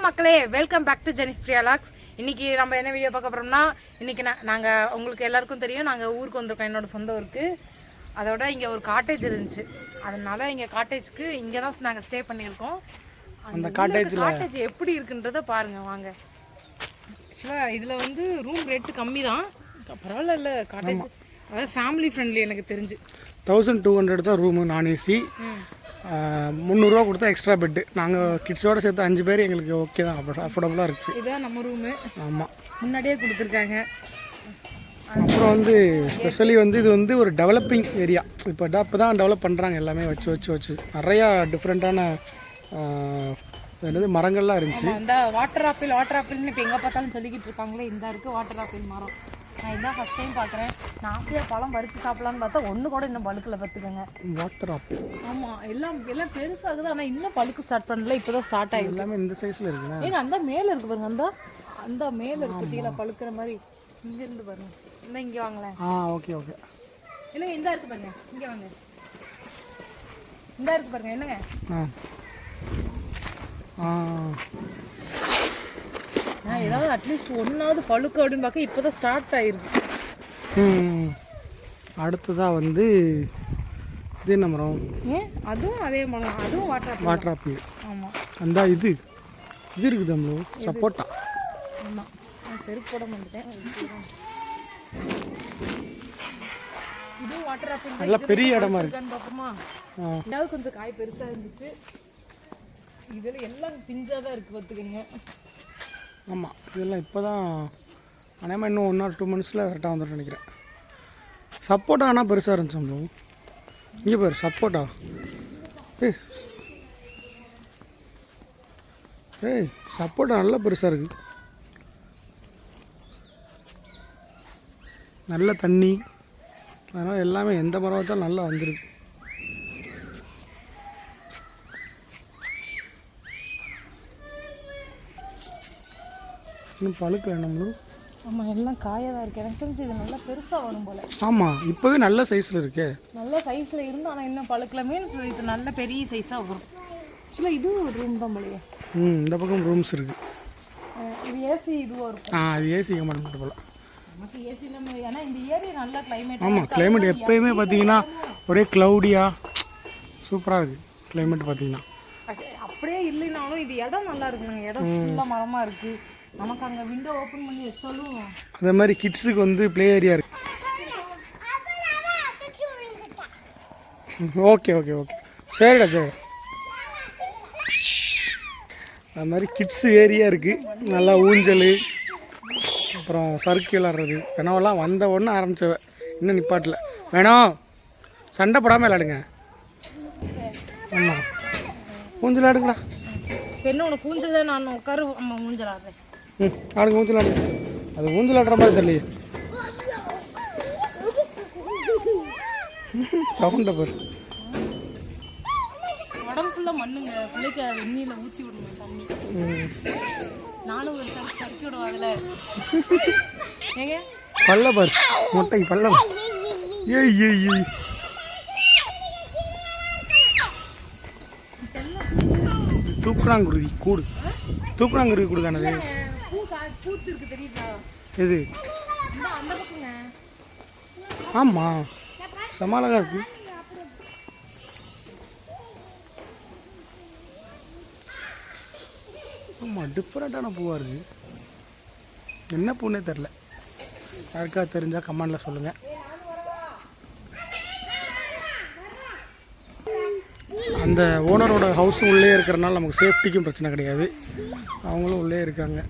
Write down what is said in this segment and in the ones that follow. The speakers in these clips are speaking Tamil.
மக்களே, வெல்கம் பேக் டு ஜெனிஃப்ரியா லாக்ஸ். இன்னைக்கு நம்ம என்ன வீடியோ பார்க்க போறோம்னா, இன்னைக்கு நாங்கள் உங்களுக்கு எல்லாருக்கும் தெரியும், நாங்கள் ஊருக்கு வந்திருக்கோம், என்னோட சொந்த ஊருக்கு. அதோட இங்கே ஒரு காட்டேஜ் இருந்துச்சு, அதனால இங்கே காட்டேஜ்க்கு இங்கே தான் நாங்கள் ஸ்டே பண்ணியிருக்கோம். அந்த காட்டேஜ் எப்படி இருக்குன்றத பாருங்க வாங்க. ஆக்சுவலாக இதில் வந்து ரூம் ரேட்டு கம்மி தான், பரவாயில்ல. இல்லை காட்டேஜ் அதாவது ஃபேமிலி ஃப்ரெண்ட்லி. எனக்கு தெரிஞ்சு 1200 தான் ரூமு, நான் ஏசி. 300 கொடுத்தா எக்ஸ்ட்ரா பெட்டு. நாங்கள் கிட்ஸோடு சேர்த்து 5 பேர், எங்களுக்கு ஓகே தான், அஃபோர்டபுளாக இருந்துச்சு. இதுதான் நம்ம ரூமு. ஆமாம், முன்னாடியே கொடுத்துருக்காங்க. அப்புறம் வந்து ஸ்பெஷலி வந்து இது வந்து ஒரு டெவலப்பிங் ஏரியா. இப்போ தான் டெவலப் பண்ணுறாங்க, எல்லாமே வச்சு நிறையா டிஃப்ரெண்ட்டான என்னது மரங்கள்லாம் இருந்துச்சு. இந்த வாட்டர் ஆப்பிள்னு இப்போ எங்கே பார்த்தாலும் சொல்லிக்கிட்டு இருக்காங்களே, இந்த இருக்குது வாட்டர் ஆப்பிள் மரம். நான் இதான் ஃபஸ்ட் டைம் பார்க்குறேன். நான் அப்படியே பழம் பறித்து சாப்பிட்லான்னு பார்த்தா ஒன்று கூட இன்னும் பழுக்கில் பார்த்துக்கோங்க. வாட்டர் ஆப்பிள் ஆமாம், எல்லாம் பெருசாகுது, ஆனால் இன்னும் பழுக்கு ஸ்டார்ட் பண்ணல. இப்போ தான் ஸ்டார்ட் ஆகிடும். எல்லாமே இந்த சைஸில் இருக்குங்க. ஏங்க அந்த மேலே இருக்குது பாருங்க, அந்த மேலே இருக்குது பழுக்கிற மாதிரி. இங்கேருந்து பாருங்க, இன்னும் இங்கே வாங்களேன். ஓகே என்னங்க இந்த இருக்குது பாருங்க, இங்கே வாங்க. இந்த இருக்குது பாருங்க. என்னங்க ஏதாவது அட்லீஸ்ட் ஒன்றாவது பழுக்கு அப்படின்னு பார்க்க இப்போ தான் ஸ்டார்ட் ஆகிருக்கு. அடுத்ததாக வந்து இது என்ன மரம்? அதுவும் அதே மரம், அதுவும் வாட்டர் ஆப்பிள். ஆமாம், அந்த இது இருக்குது நம்மளோ சப்போட்டா. ஆமாம், நான் செருப்பு போட மாட்டேன். இதுவும் வாட்டர் ஆப்பிள். நல்லா பெரிய இடமா இருக்கான்னு பார்ப்போமா? இதாவது கொஞ்சம் காய் பெருசாக இருந்துச்சு. இதில் எல்லாம் பிஞ்சாக தான் இருக்குது பார்த்துக்கோங்க. ஆமாம், இதெல்லாம் இப்போ தான் அநேகமாக இன்னும் 1 or 2 monthஸில் கரெக்டாக வந்துட்டு நினைக்கிறேன். சப்போட்டா ஆனால் பெருசாக இருந்துச்சு நம்மளோ. இங்கே பேர் சப்போட்டா. ஏய் சப்போட்டா நல்லா பெருசாக இருக்குது. நல்ல தண்ணி, அதனால் எல்லாமே எந்த மரம் வச்சாலும் நல்லா வந்துருக்கு. இன்னும் பழுக்க வேணும்னு. ஆமாம், எல்லாம் காயாக தான் இருக்குது. எனக்கு தெரிஞ்சு இது நல்லா பெருசாக வரும் போல். ஆமாம், இப்போவே நல்ல சைஸில் இருக்கே. நல்ல சைஸில் இருந்து ஆனால் இன்னும் பழுக்கல. மீன்ஸ் இது நல்ல பெரிய சைஸாக வரும். ஆக்சுவலாக இதுவும் ஒரு ரூம் தான் போலையே. இந்த பக்கம் ரூம்ஸ் இருக்குது. இது ஏசி இதுவாக இருக்கும். அது ஏசி கமெண்ட் போல். நமக்கு ஏசி இல்லாமல், ஏன்னா இந்த ஏரியா நல்ல கிளைமேட். ஆமாம், கிளைமேட் எப்போயுமே பார்த்தீங்கன்னா ஒரே க்ளவுடியாக சூப்பராக இருக்குது கிளைமேட் பார்த்தீங்கன்னா. அப்படியே இல்லைனாலும் இது இடம் நல்லா இருக்குங்க. இடம் ஃபுல்லாக மரமாக இருக்குது. நமக்கு அங்கே விண்டோ ஓப்பன் பண்ணி வச்சாலும். அதே மாதிரி கிட்ஸுக்கு வந்து ப்ளே ஏரியா இருக்கு. ஓகே சரிடா. அது மாதிரி கிட்ஸு ஏரியா இருக்குது. நல்லா ஊஞ்சல், அப்புறம் சறுக்கு விளாட்றது. வேணாவெல்லாம் வந்த உடனே ஆரம்பிச்சவ, இன்னும் நிப்பாட்டில். வேணும் சண்டை போடாமல் விளாடுங்க. ஆமாம், ஊஞ்சல் ஆடுங்களா. பெண்ணு உனக்கு ஊஞ்சல் தான், நான் உட்காரு ஊஞ்சல் ஆடுறேன். ஆடுங்க, ஊஞ்சல் ஆடுங்க. அது ஊஞ்சல் ஆடுற மாதிரி தெரியலையே. சவுண்டை பாரு. உடம்பு ஃபுல்லாக மண்ணுங்க. பிள்ளைக்கு வெந்நியில் ஊற்றி விடணும் தண்ணி. நானும் ஒரு சறுக்கி விடுவோம் அதில். ஏங்க பல்ல பாரு, மொட்டை பல்ல. ஏய் தூக்குறாங்குருவி கூடு. தூக்குறாங்குருவி கூடு தானது. எது? ஆமாம், சமாளமாக இருக்கு. ஆமாம், டிஃப்ரெண்ட்டான பூவாக இருக்குது. என்ன பூன்னே தெரில. யாருக்கா தெரிஞ்சால் கமெண்டில் சொல்லுங்கள். அந்த ஓனரோட ஹவுஸும் உள்ளே இருக்கிறனால நமக்கு சேஃப்டிக்கும் பிரச்சனை கிடையாது. அவங்களும் உள்ளே இருக்காங்க.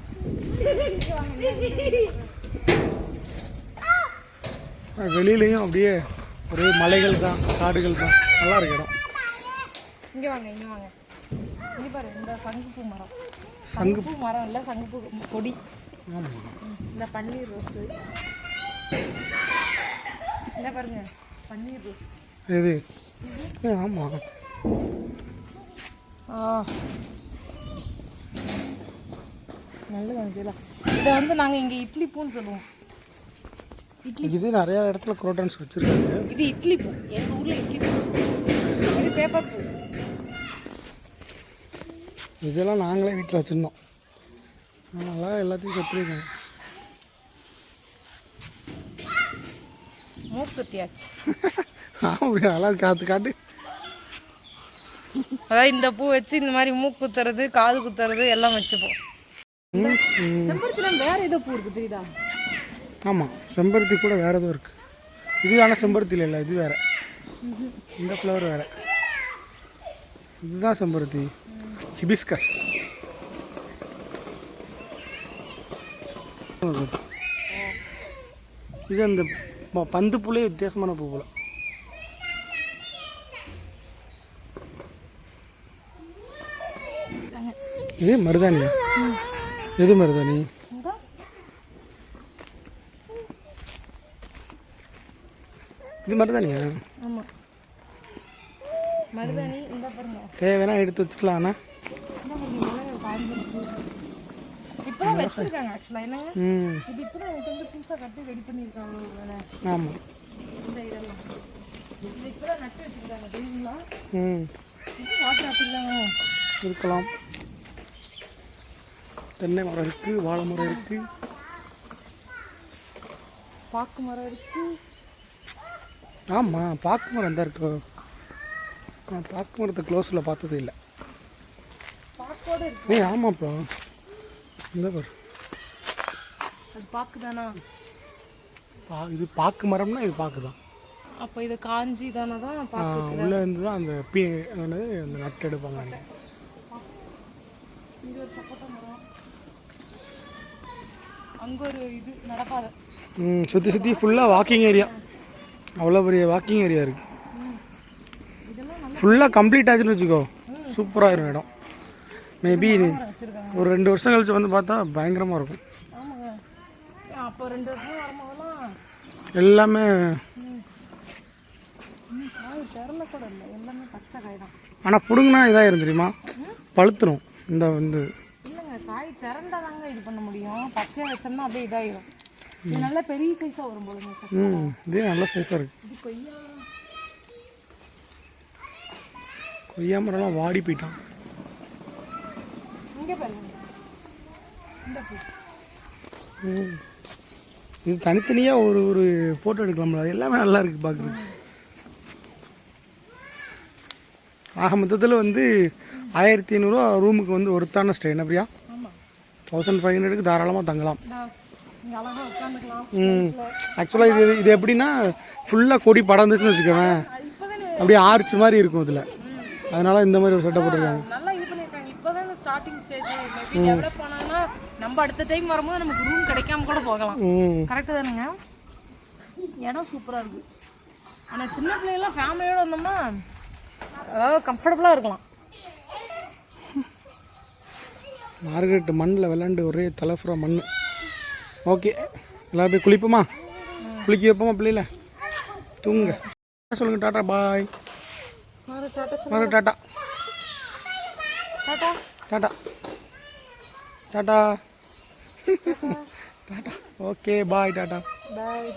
வெளியிலையும் அப்படியே ஒரே மலைகள் தான், காடுகள் தான். நல்லா இருக்கு இடம். இங்கே வாங்க. இங்கே பாரு, இந்த சங்குப்பூ மரம். சங்குப்பூ மரம் இல்லை, சங்குப்பூ கொடி. இந்த பன்னீர் ரோஸு. இந்த பாருங்க, பன்னீர் ரோஸ். எது? ஆமாம். நல்லது. இதை வந்து நாங்கள் இங்கே இட்லி பூன்னு சொல்லுவோம். இது நிறைய இடத்துல குரோட்டன்ஸ் வச்சிருக்காங்க. இது இட்லி பூ, எங்கள் ஊரில் இட்லி பூ. இது பேப்பர் பூ. இதெல்லாம் நாங்களே வீட்டில் வச்சுருந்தோம். நல்லா எல்லாத்தையும் கற்றுருக்காங்க. மூக்கு குத்தியாச்சு. அப்படி நல்லா காட்டு. அதாவது இந்த பூ வச்சு இந்த மாதிரி மூக்கு குத்துறது, காது குத்துறது எல்லாம் வச்சுப்போம். செம்பருத்தில வேற ஏதோ பூ இருக்கு தெரியுதா? ஆமாம், செம்பருத்தி கூட வேறு எதுவும் இருக்குது. இது ஆனால் செம்பருத்தியில் இல்லை, இது வேறு. இந்த ஃப்ளவர் வேறு. இதுதான் செம்பருத்தி, ஹிபிஸ்கஸ். இது அந்த பந்து பூலே வித்தியாசமான பூ போல. இது மருதாணியா? எது மருதாணி? இது மருதாணியா? ஆமாம், மருதாணி. இந்த பாருங்க, தேவைன்னா எடுத்து வச்சுக்கலாம்ண்ணா. இப்போதான் வச்சிருக்காங்க ஆக்சுவலாக. என்னங்க இது இப்போதான் வந்து புதுசாக கட்டி ரெடி பண்ணியிருக்காங்க. ஆமாம், இந்த இதெல்லாம் இது இப்போதான் நட்டு வச்சுருக்காங்க தெரியுங்களா? வாட்டர் ஆப்பிள்லாங்க இருக்கலாம். தென்னை மரம் இருக்குது, வாழை மரம் இருக்குது, பாக்கு மரம் இருக்குது. ஆமாம், பாக்கு மரம் தான் இருக்கு. நான் பாக்கு மரத்தை க்ளோஸில் பார்த்ததே இல்லை. பாக்கோட இருக்கு. ஆமாப்பா, இந்த பாரு, அது பாக்கு தானா? இது பாக்கு மரம்னா இது பாக்கு தான். அப்போ இது காஞ்சி தானே தான் பாக்கு. உள்ளே இருந்து தான் அந்த அந்த நட்டு எடுப்பாங்க. இங்கே ஒரு சப்போட்டா மரம், அங்கே ஒரு இது நடப்பாதை. சுற்றி சுற்றி ஃபுல்லாக வாக்கிங் ஏரியா. அவ்வளோ பெரிய வாக்கிங் ஏரியா இருக்குது. ஃபுல்லாக கம்ப்ளீட் ஆச்சுன்னு வச்சுக்கோ, சூப்பராக இருக்கும் இடம். மேபி ஒரு 2 வருஷம் கழிச்சு வந்து பார்த்தா பயங்கரமாக இருக்கும். ஆமாங்க, அப்போ 2 வருஷம் வரும்போதெல்லாம் எல்லாமே காய் திறந்த கூட இல்லை, எல்லாமே பச்சை காய் தான். ஆனால் பிடுங்கினா இதாகிரும் தெரியுமா, பழுத்துரும். இந்த வந்து இல்லைங்க, காய் திறந்தாதாங்க இது பண்ண முடியும். பச்சையாக வச்சோம்னா அப்படியே இதாகிடும். இது நல்லா பெரிய சைஸாக வரும் போலுங்க. இதே நல்ல சைஸாக இருக்குது. இது கொய்யா மரம்லாம் வாடி போயிட்டான். இங்கே பாருங்க, இந்த பூ. இது தனித்தனியாக ஒரு ஃபோட்டோ எடுக்கலாம்ல, அது எல்லாமே நல்லா இருக்குது பார்க்குறது. ஆக மொத்தத்தில் வந்து 1500 ரூமுக்கு வந்து ஒருத்தான ஸ்டே. என்ன பிரியா? 1500க்கு தாராளமாக தங்கலாம். இங்கே அழகாக உட்காந்துக்கலாம். ஆக்சுவலாக இது எப்படின்னா ஃபுல்லாக கொடி படர்ந்துச்சுன்னு வச்சுக்கோவேன், அப்படியே ஆர்ச் மாதிரி இருக்கும் இதில். அதனால இந்த மாதிரி ஒரு செட்டப் போட்டிருக்காங்க. நல்லா இது பண்ணியிருக்காங்க. இப்போ தான் ஸ்டார்டிங் ஸ்டேஜ். மேபி டெவலப் பண்ணாங்கன்னா நம்ம அடுத்த டைம் வரும்போது நமக்கு ரூம் கிடைக்காம கூட போகலாம். கரெக்டு தானுங்க? இடம் சூப்பராக இருக்குது. ஆனால் சின்ன பிள்ளைங்களாம் ஃபேமிலியோடு வந்தோம்னா அதாவது கம்ஃபர்டபுளாக இருக்கலாம். மார்கரெட் மண்ணில் விளாண்டு ஒரே தலைஃபுரா மண். ஓகே, எல்லோரும் போய் குளிப்போமா? குளிக்க வைப்போமா பிள்ளைல? தூங்க சொல்லுங்கள். Tata bye. Tata tata tata tata tata. Okay bye. Tata பாய்.